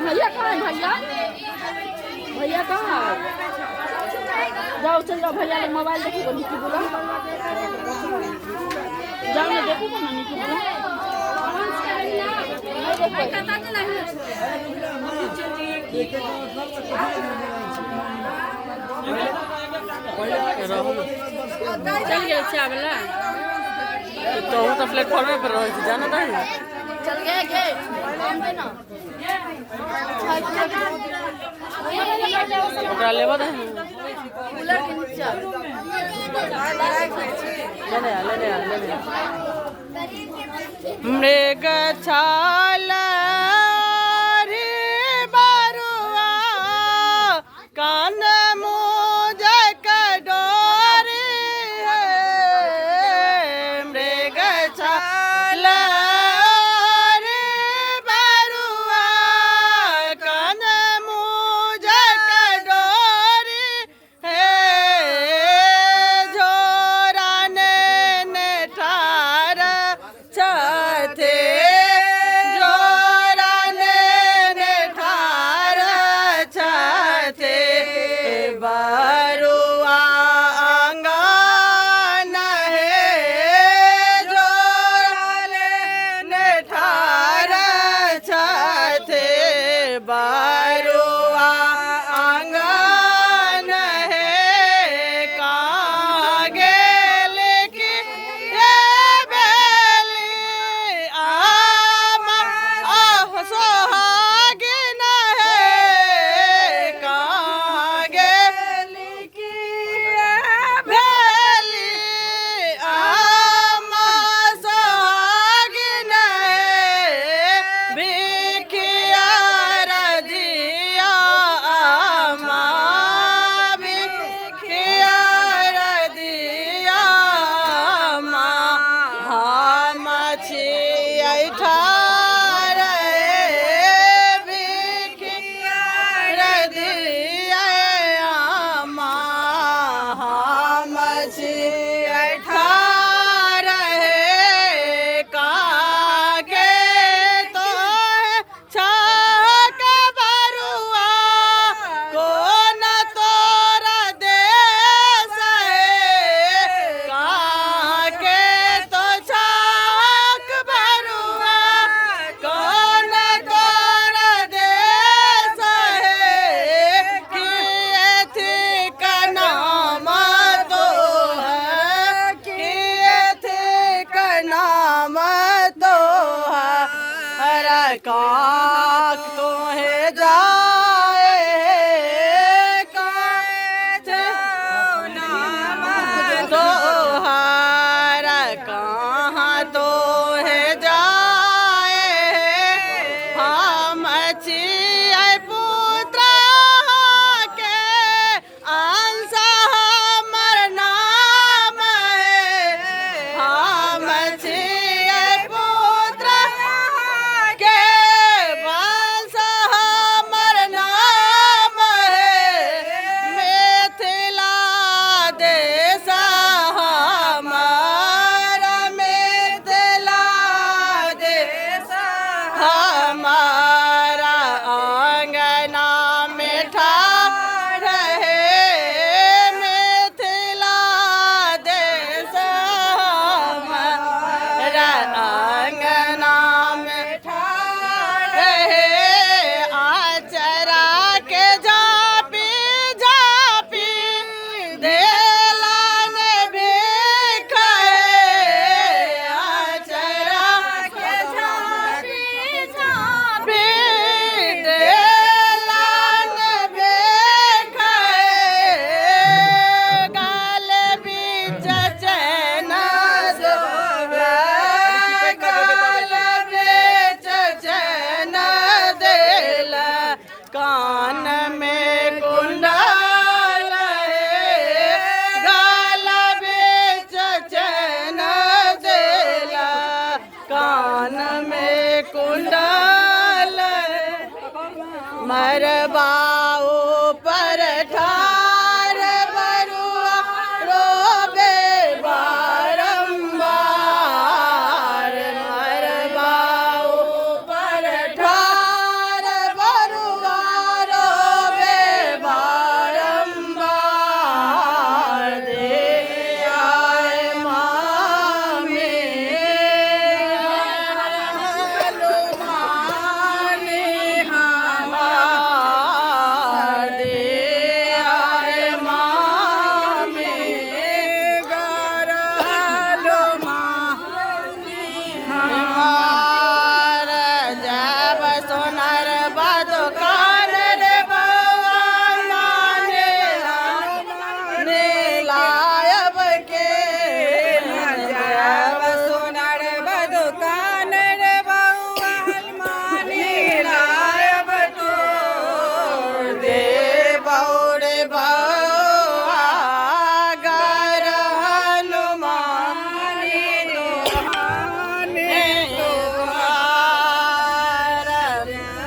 भैया कहाँ है भैया? भैया कहाँ है? जाओ चल जाओ भैया लोग मोबाइल देखो निकी बोला जाओ ना देखो ना निकी बोला चल गए चावला तो वो तो प्लेटफॉर्म पर रहे थे जाना था चल गए के काम पे ना ओकरा लेबा दे कूलर के नीचे ले मृग छाल रे बारुआ कान मुझ कडोरी मृग छाल रे बारुआ कान मुझ कडोरी झोराने ने ठार छथे जोराने ने ठार छथे बारुआ आंगन है जोराने ने ठार छथे बारुआ आंगन है कहाँ गेल की ये बेली आमा आह सोहागिन है कहाँ गेल की ये बेली आमा सोहागिन है बिखिया रदिया आमा बिखिया रदिया आमा हम छियै ठार बिखिया रदिया आमा हम छियै ठार कागे तो छाक बरुआ कोन तोरा देश है कागे तो छाक बरुआ कोन तोरा देश है कि एथी का नाम तो है कि एथी का नाम तो है हरा काक तो है जाए काक नाम तो हरा कहाँ तो है जाए हम छियै पुत्र के अंश हमर नाम है हम छियै पुत्र के वंश हमर नाम है मिथिला देश हमर मिथिला देश हमारा आंगना में ठाड़ है मिथिला देश हमारा आंगना में ठाड़ है आचरा के झापी झापी देलन भीख है आचरा के झापी झापी देलन भीख है गाल बीच चैन गाल बीच चैन देल कान में कुंडल है गाल बीच चैन देल कान में कुंडल मरबा